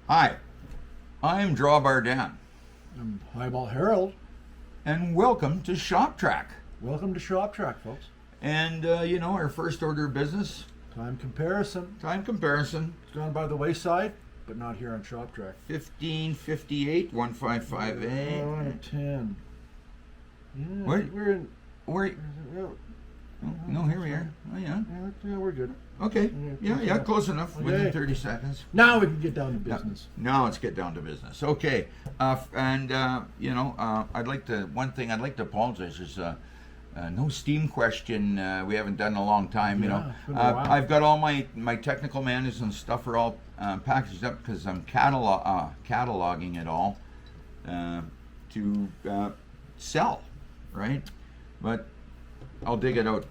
Hi, I'm Drawbar Dan, I'm Highball Harold. and welcome to ShopTrack. Welcome to ShopTrack, folks. And our first order of business, Time comparison. time comparison, It's gone by the wayside, but not here on ShopTrack. 1558 1558. 10. Yeah, Where- we're in. Where? Yeah, No, here we are. Oh yeah. yeah, we're good. Okay. Yeah, close enough. Within Okay. 30 seconds. Now we can get down to business. Now let's get down to business. Okay. I'd like to. One thing I'd like to apologize is no Steam question. We haven't done in a long time. Yeah, it's been a while. I've got all my technical manuals and stuff are all packaged up because I'm cataloging it all to sell, right? But I'll dig it out.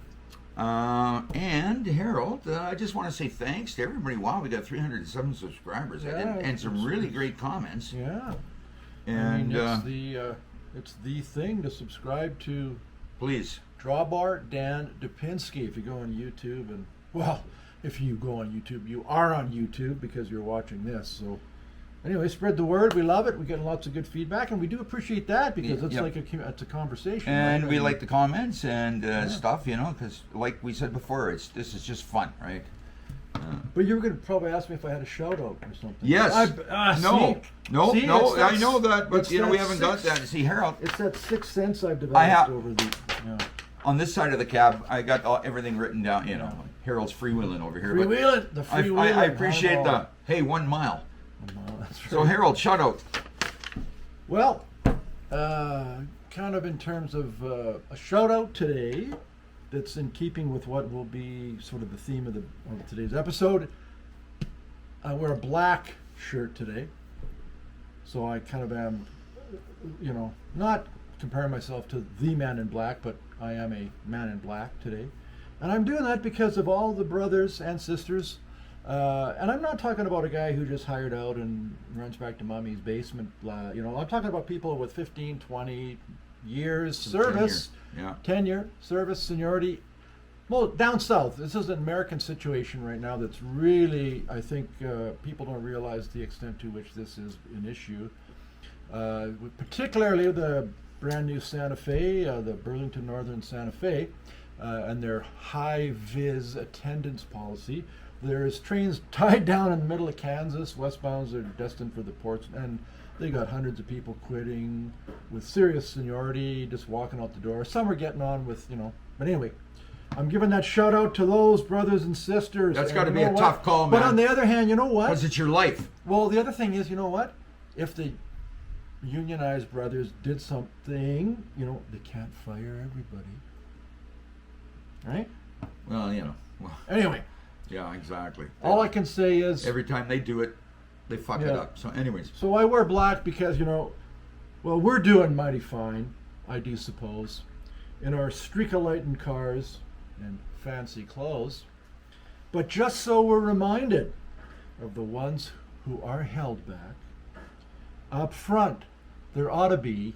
And Harold, I just want to say thanks to everybody. Wow, we got 307 subscribers Yeah, and some really great comments. Yeah. And it's the thing to subscribe to. please, Drawbar Dan Dupinsky. If you go on YouTube, and well, if you go on YouTube, you are on YouTube because you're watching this. So anyway, spread the word. We love it. We get lots of good feedback, and we do appreciate that because it's Yep. like it's a conversation. and right? we like the comments and stuff, because like we said before, this is just fun, right? But you were going to probably ask me if I had a shout out or something. Yes. See? No. See, I know that, but it's we that haven't got that. See, Harold, It's that sixth sense I've developed I have- over the. Yeah. on this side of the cab, I got everything written down. Harold's freewheeling over here. but Freewheeling, the I freewheeling. appreciate the 1 mile. That's right. So Harold, shout out. Well, kind of in terms of a shout out today that's in keeping with what will be sort of the theme of today's episode. I wear a black shirt today. So I kind of am, not comparing myself to the man in black, but I am a man in black today. And I'm doing that because of all the brothers and sisters. And I'm not talking about a guy who just hired out and runs back to mommy's basement. I'm talking about people with 15, 20 years service, tenure, service, seniority. Well, down south, this is an American situation right now that's really, I think, people don't realize the extent to which this is an issue. Particularly the brand new Santa Fe, the Burlington Northern Santa Fe, and their high-vis attendance policy. There's trains tied down in the middle of Kansas. Westbounds are destined for the ports, and they got hundreds of people quitting with serious seniority, just walking out the door. Some are getting on with, But anyway, I'm giving that shout out to those brothers and sisters. That's And got to you be a know tough what? call, man. But on the other hand, you know what? Because it's your life. Well, the other thing is, you know what? If the unionized brothers did something, they can't fire everybody. Right? Well, Anyway, yeah, exactly. all I can say is, Every time they do it, they fuck it Yeah. up. So, anyways, so I wear black because, we're doing mighty fine, I do suppose, in our streak-a-lighting cars and fancy clothes. But just so we're reminded of the ones who are held back, up front, there ought to be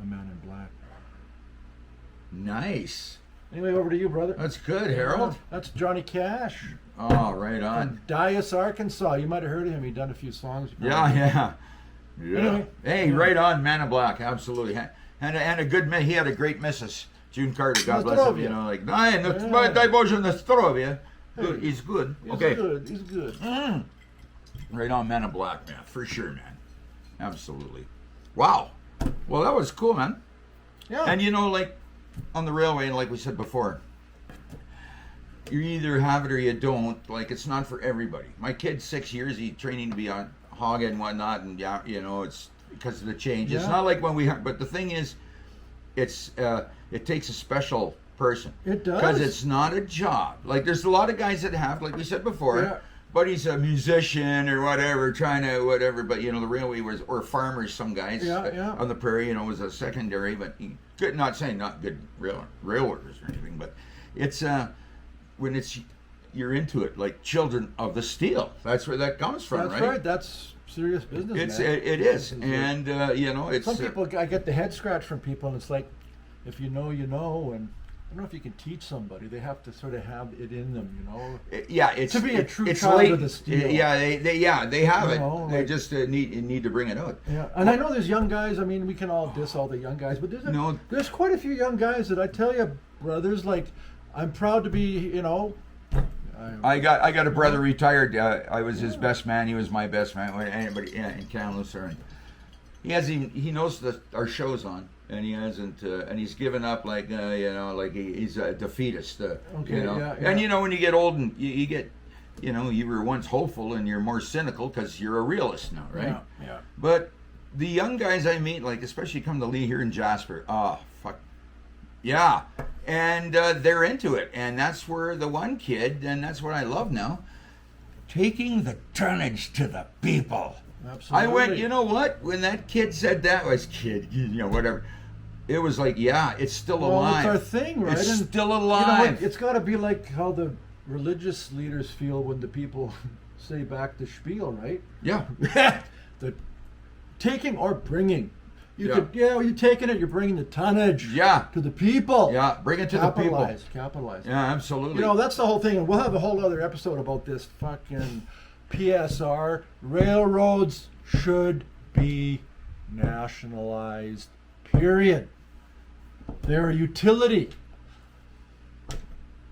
a man in black. nice. Anyway, over to you, brother. That's good, Harold. That's Johnny Cash Oh, right on. from Dias, Arkansas. You might have heard of him. He'd done a few songs. Yeah. Anyway, Hey, right on, Man in Black, absolutely. And a good man. He had a great missus, June Carter. God bless him. Zdrowie. Daj Boże na zdrowie. Good. He's good. He's Okay. good. He's good. Right on, Man in Black, man, for sure, man. Absolutely. Wow. Well, that was cool, man. Yeah. And like on the railway, and like we said before, you either have it or you don't. Like, it's not for everybody. My kid's 6 years. He's training to be a hog and whatnot, and it's because of the change. It's Yeah. not like when but the thing is, it takes a special person. It does. Because it's not a job. Like, there's a lot of guys that have, like we said before, Yeah. but he's a musician or whatever, trying to whatever. But the railway was, or farmers, some guys Yeah. on the prairie, was a secondary, but good. Not saying not good railworkers or anything, but it's when you're into it, like Children of the Steel. That's where that comes from, That's right. That's serious business, man. It is, and it's Some people, I get the head scratch from people, and it's like, if you know, you know, and I don't know if you can teach somebody. They have to sort of have it in them, you know. Yeah, it's To be a true it's child late. of the steel. Yeah, they have You it. know, They like- just need to bring it out. Yeah, and I know there's young guys. I mean, we can all diss all the young guys, but No. there's quite a few young guys that I tell you, brothers. Like, I'm proud to be, you know. I got a brother retired. I was his best man. He was my best man. Anybody in Kamloops, and he knows that our show's on, and he hasn't, and he's given up like like he's a defeatist. Okay, yeah. And when you get old and you get, you were once hopeful and you're more cynical because you're a realist now, right? Yeah. But the young guys I meet, like especially come to Lee here in Jasper, fuck, yeah, and they're into it, and that's where the one kid, and that's what I love now, taking the tonnage to the people. Absolutely. I went, you know what? When that kid said that, whatever. It was like, yeah, it's still alive. It's our thing, right? It's And still you know alive. what? It's got to be like how the religious leaders feel when the people say back the spiel, right? Yeah. The taking or bringing. Yeah. You're taking it. You're bringing the tonnage. Yeah. To the people. Yeah, bring it to the people. Capitalize. Yeah, absolutely. You know, that's the whole thing, and we'll have a whole other episode about this fucking PSR. Railroads should be nationalized. Period. They're a utility.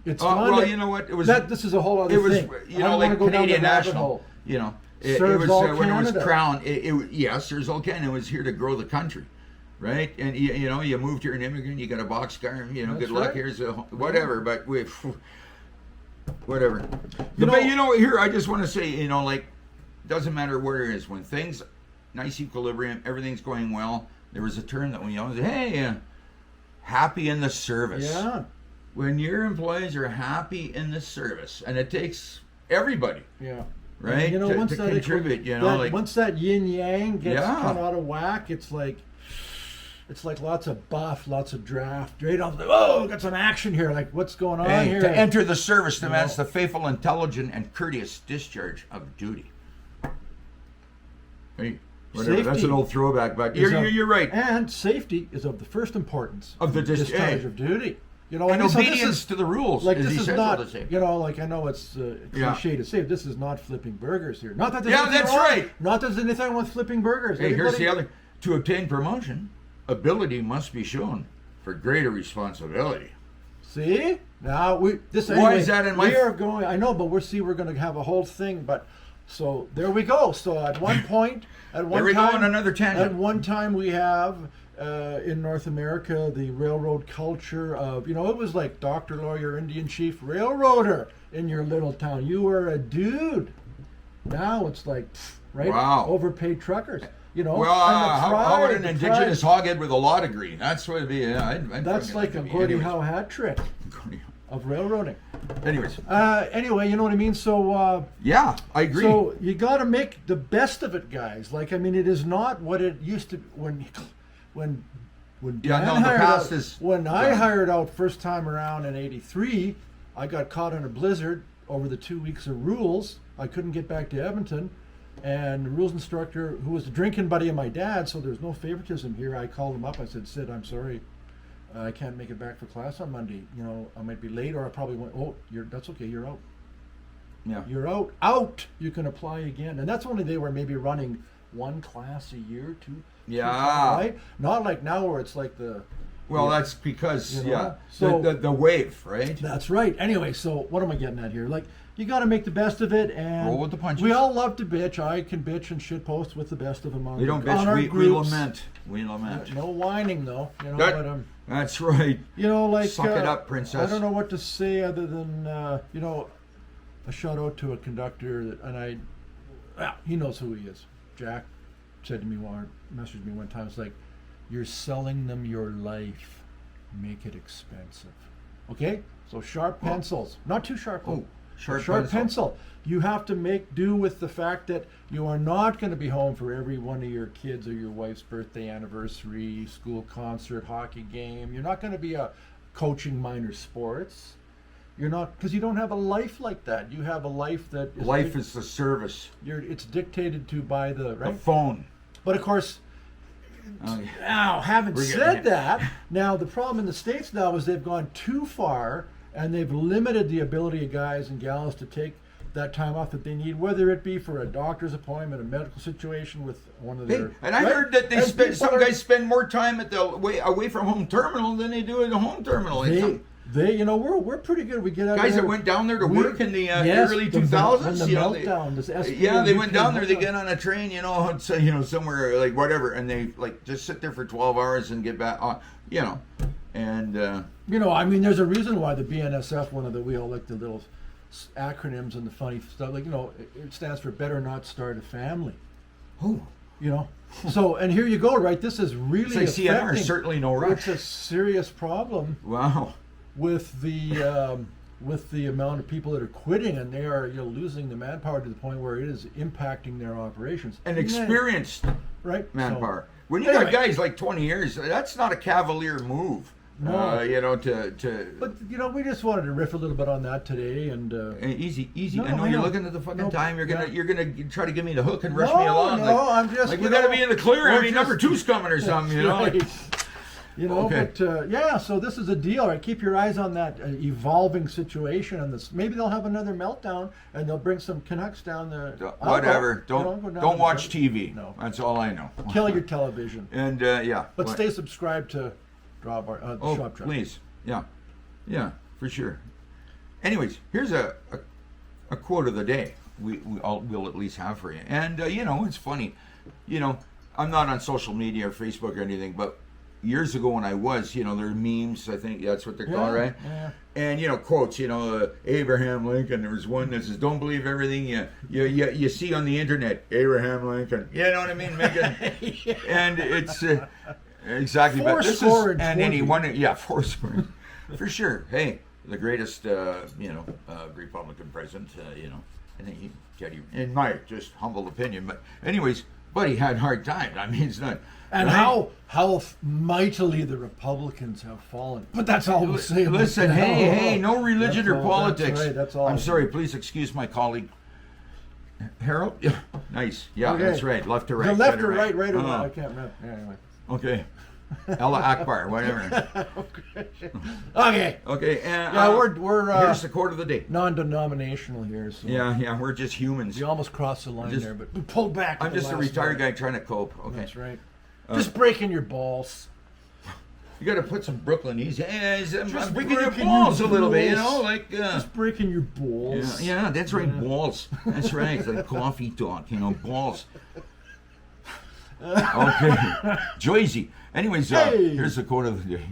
It's fun. well, you know what? It was. This is a whole other It was, thing. I don't like wanna go down Canadian the rabbit National. hole. It Serves was all when it was Canada. Crown. Yes, there's all Canada. It was here to grow the country, right? And you moved here an immigrant. You got a boxcar. That's good luck. right. Here's whatever. But whatever. You But know- here I just want to say, like, doesn't matter where it is. When things, nice equilibrium, everything's going well. There was a term that we always say, hey, happy in the service. Yeah. When your employees are happy in the service, and it takes everybody, Yeah. right, You know, to once that contribute, once that yin yang gets Yeah. kind of out of whack, it's like lots of buff, lots of draft. Right off the got some action here. Like, what's going on Hey, here? to enter the service You demands know. the faithful, intelligent, and courteous discharge of duty. Hey, whatever. That's Safety an old throwback, but is you're right. And safety is of the first importance Of the discharge hey. of duty. You know, And so this obedience is- to the rules Like, is this is essential not, to say. like, I know it's Yeah. cliche to say, this is not flipping burgers here. Not that there's Yeah, anything that's wrong. right. Not that there's anything wrong with flipping burgers. Hey, here's the Everybody- other. To obtain promotion, ability must be shown for greater responsibility. See? Now, Why anyway, is that in my- we are going, I know, but we're going to have a whole thing, but, so, there we go. So, at one point, There we go on another tangent. At one time, we have, in North America, the railroad culture of, it was like doctor, lawyer, Indian chief, railroader in your little town. You were a dude. Now it's like, right? Wow. Overpaid truckers. Well, and the how would pride, an the indigenous pride. hoghead with a law degree? That's what it'd be. That's like a Gordie Howe hat trick of railroading. Anyways, Anyway, you know what I mean? So, yeah, I agree. so you got to make the best of it, guys. Like, I mean, it is not what it used to when Yeah, Dan no, the hired past out, is when I done. hired out first time around in '83, I got caught in a blizzard over the 2 weeks of rules. I couldn't get back to Edmonton, and the rules instructor, who was a drinking buddy of my dad, so there's no favoritism here. I called him up. I said, "Sid, I'm sorry, I can't make it back for class on Monday. I might be late, or I probably went. Oh, that's okay. You're out. Yeah. You're out. Out. You can apply again." And that's only they were maybe running one class a year, two. Yeah. Right. Not like now where it's like the. Well, that's because You know? yeah, So- the wave, right? That's right. Anyway, so what am I getting at here? Like, you got to make the best of it, and Roll with the punches. we all love to bitch. I can bitch and shit post with the best of them on. We don't on our bitch. We groups. lament. We lament. No whining though. That- That's right. Like Suck it up, princess. I don't know what to say other than a shout out to a conductor and he knows who he is. Jack said to me messaged me one time. It's like, you're selling them your life. Make it expensive. Okay, so sharp pencils, not too sharp. Oh, sharp pencil. You have to make do with the fact that you are not going to be home for every one of your kids or your wife's birthday, anniversary, school concert, hockey game. You're not going to be coaching minor sports. You're not, because you don't have a life like that. You have a life that is Life is the service. it's dictated to by the The right. phone. But of course, Okay. Now, having We're said getting it. that, now the problem in the States now is they've gone too far and they've limited the ability of guys and gals to take that time off that they need, whether it be for a doctor's appointment, a medical situation with one of Hey, their. and I right? heard that And people some are- guys spend more time at the away from home terminal than they do at the home terminal. And some They, we're pretty good. We get out guys there. that went down there to We- work in the yes, early the 2000s, when the you know, meltdown, this SP yeah, they and went UK down there. They meltdown. get on a train, somewhere like whatever, and they like just sit there for 12 hours and get back on, and I mean, there's a reason why the BNSF, one of the, we all like the little acronyms and the funny stuff, like, it stands for Better Not Start a Family. oh, So, and here you go, right? This is really it's like CNR, affecting. certainly no It's rush. a serious problem Wow. with the amount of people that are quitting, and they are losing the manpower to the point where it is impacting their operations. And experienced right? manpower. So, When you anyway. got guys like 20 years, that's not a cavalier move. No. To But we just wanted to riff a little bit on that today, and easy. No, I know I you're know. looking at the fucking No, time. You're yeah. gonna try to give me the hook and rush me along. No, I'm just like we got to be in the clear. I we're mean, just- number 2's coming or something. Right. Okay. But yeah, so this is a deal, right? Keep your eyes on that evolving situation, and this maybe they'll have another meltdown, and they'll bring some Canucks down the Whatever. I'll go down Don't the- watch TV. No. That's all I know. Kill your television, And yeah. but What? stay subscribed to Oh, Shop Track. please. Yeah, for sure. Anyways, here's a quote of the day we'll at least have for you. And it's funny. I'm not on social media or Facebook or anything, but years ago when I was, there are memes. I think that's what they're called, right? Yeah. And quotes. Abraham Lincoln. There was one that says, "Don't believe everything you see on the internet." Abraham Lincoln. You know what I mean? And it's exactly. But this is Fourscore and and any 20. one. Yeah, fourscore. For sure. Hey, the greatest, Republican president, I think Teddy, in my just humble opinion. But anyways, buddy had hard times. I mean, it's not. And right? how mightily the Republicans have fallen. But that's all we'll say. about Listen, that. hey, no religion That's or all- politics. That's right, that's all. I'm sorry, please excuse my colleague. Harold? Yeah, nice. Yeah, Okay. that's right. Left to right. The left or or right, right or Uh-huh. left. I can't remember. Yeah, anyway. Okay. Allah Akbar, whatever. Okay. Okay, and Yeah, we're here's the quote of the day. non-denominational here, so Yeah, we're just humans. we almost crossed the line Just- there, but we pulled back. I'm at the just a last retired minute. guy trying to cope. Okay. That's right. Just breaking your balls. You got to put some Brooklynese. I'm Just breaking your breaking balls your a little bit, balls. like. Just breaking your balls. Yeah, that's right, Yeah. balls. That's right, it's like coffee talk, balls. Okay, Joyzy. Anyways, Hey. here's the quote of the day.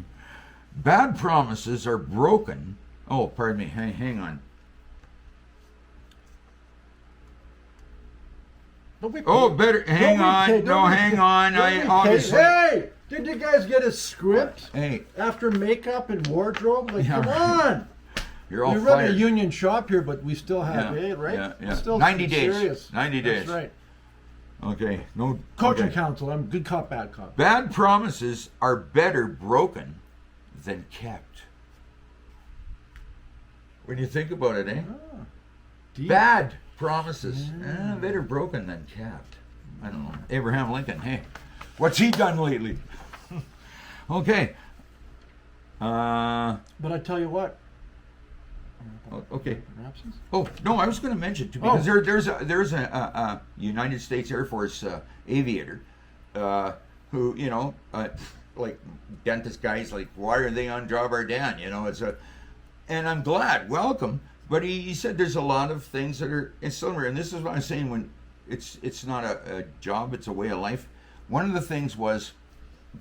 Bad promises are broken. Oh, pardon me. Hang on. Don't we Oh, pay- better. Hang don't we on. pay- No, don't we hang pay- on. don't we I pay- obviously. Hey, did you guys get a script Hey, after makeup and wardrobe? Like, Yeah. come on. you're all We run a fired. union shop here, but we still have Yeah, right? yeah. Still 90 days. Serious. 90 days. That's right. Okay, no. Coaching okay. council. I'm good cop, bad cop. Bad promises are better broken than kept. When you think about it, eh? Ah, deep. Bad promises, better broken than kept. I don't know. Abraham Lincoln, hey, what's he done lately? Okay. But I tell you what. Okay. Absence? Oh no, I was going to mention too because there's a United States Air Force aviator who like dentist guys like why are they on job or Dan? And I'm glad, welcome. But he said there's a lot of things that are similar, and this is what I'm saying when it's not a job, it's a way of life. One of the things was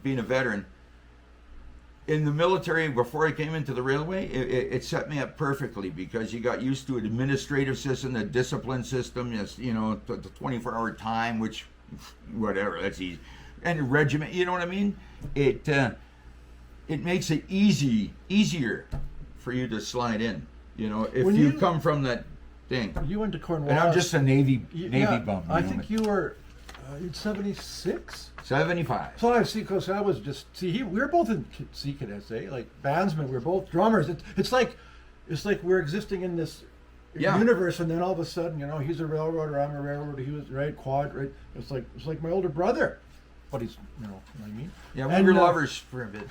being a veteran. In the military, before I came into the railway, it set me up perfectly because you got used to an administrative system, a discipline system, the 24-hour time, which, whatever, that's easy. And a regiment, you know what I mean? It makes it easier for you to slide in, if When you you- come from that thing. You went to Cornwall. And I'm just a Navy bum. I think you were 76. 75. So I see, because I was just we were both in Sea Cadets, like bandsmen. We were both drummers. It's like we're existing in this Yeah. universe, and then all of a sudden, he's a railroader, I'm a railroader. He was quad, right? It's like my older brother. but he's, you know what I mean? Yeah, we And, were lovers for a bit.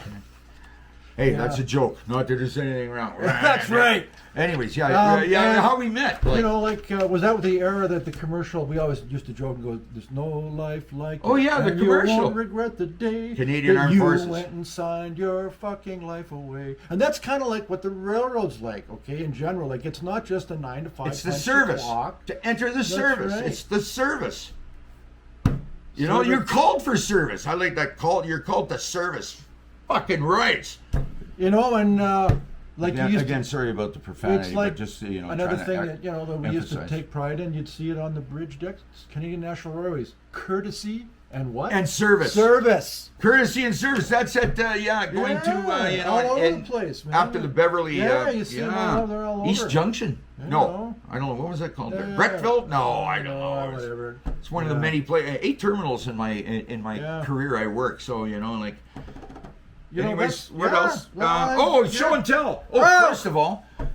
Hey, Yeah. that's a joke. Not that there's anything wrong. That's right. Anyways, yeah, And, how we met. Like, you know, like, was that the era that the commercial, we always used to joke and go, there's no life like Oh, it, yeah, the and commercial. You won't regret the day Canadian that Armed you Forces. went and signed your fucking life away. And that's kind of like what the railroad's like, okay, in general. Like, it's not just a 9 to 5 it's the punch service. clock. To enter the service. right. It's the service. You know, Service. you're called for service. I like that call. You're called to service. Fucking rights. You know, and like you used Again, sorry about the profanity, it's like but just, you know, another trying thing to that, you know, that we used to emphasize. take pride in. You'd see it on the bridge decks, Canadian National Railways. Courtesy and what? And service. Service. Courtesy and service. That's it. Going to, you know, all over and the place, man. after the Beverly. Yeah, you see them all, they're all East over. Junction. I No, know. I don't know. What was that called? Yeah. Breckville? No, I don't know. Whatever. It's one of the many 8 terminals in my Yeah. career I worked. So, you know, like. You know, Anyways, that's- what yeah, else? well, Show yeah. and tell. Oh, Oh!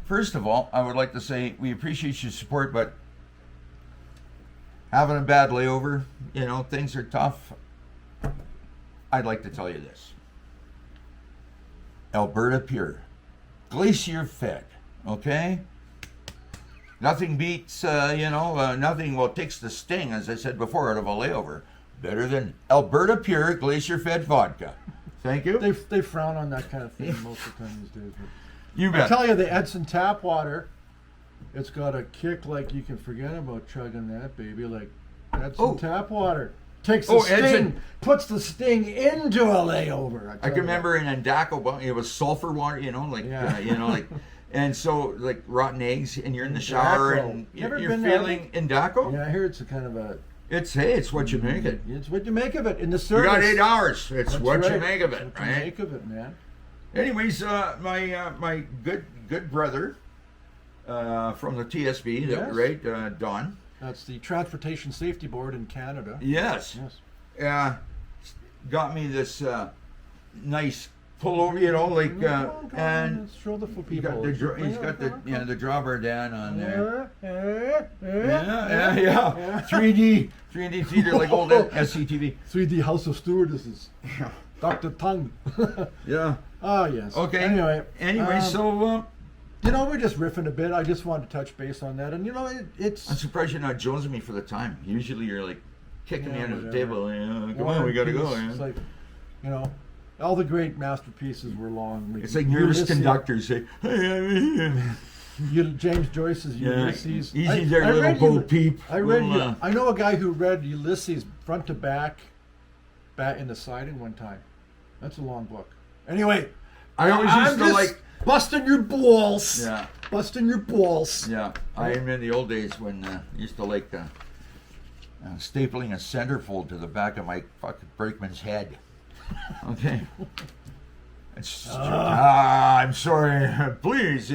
first of all, I would like to say we appreciate your support, but having a bad layover, you know, things are tough. I'd like to tell you this. Alberta Pure, glacier fed, okay? Nothing beats, nothing, well, takes the sting, as I said before, out of a layover. Better than Alberta Pure glacier fed vodka. Thank you. They frown on that kind of thing most of the time these days. But You I bet. tell you, the Edson tap water, it's got a kick like you can forget about chugging that, baby. Like Edson Oh. tap water takes the Oh, sting, Edson. puts the sting into a layover. I tell can you. remember in Endako, it was sulfur water, you know, like, Yeah. and so like rotten eggs, and you're in the shower, Endako. and Never you're been there, feeling Endako. Yeah, I hear it's a kind of a. It's what you make it. It's what you make of it in the You service. got 8 hours. It's That's what you right. make of It's it, what you right? make of it, man. Anyways, my good brother from the TSB, Yes. right, Don. That's the Transportation Safety Board in Canada. Yes. Yes. Got me this nice pullover, you know, like, Come on, and let's show the he's people. got the drawbar down on there. Yeah. Yeah. 3D theater like old SCTV. 3D House of Stewardesses. Yeah. Dr. Tongue. Yeah. Oh, yes. Okay. Anyway. So You know, we're just riffing a bit. I just wanted to touch base on that. And, you know, it's... I'm surprised you're not jonesing me for the time. Usually you're like kicking me Yeah, under the whatever. table. Yeah, come War on, we and gotta go. Peace. Yeah. It's like, you know, all the great masterpieces were long. It's like nervous Ulysses- conductors say, "Hey, I'm here." James Joyce's Yeah, Ulysses. easy there, little read Bo Peep. I read. Little, I know a guy who read Ulysses front to back in the siding one time. That's a long book. Anyway, I always I'm used to just like. busting your balls. Yeah, Busting your balls. yeah. I remember the old days when I used to like stapling a centerfold to the back of my fucking brakeman's head. Okay. I'm sorry. Please,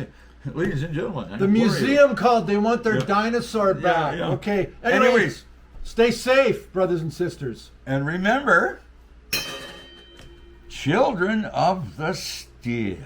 ladies and gentlemen. The museum called. They want their Yeah. dinosaur back. yeah. Okay. Anyways, stay safe, brothers and sisters. and remember, children of the steel.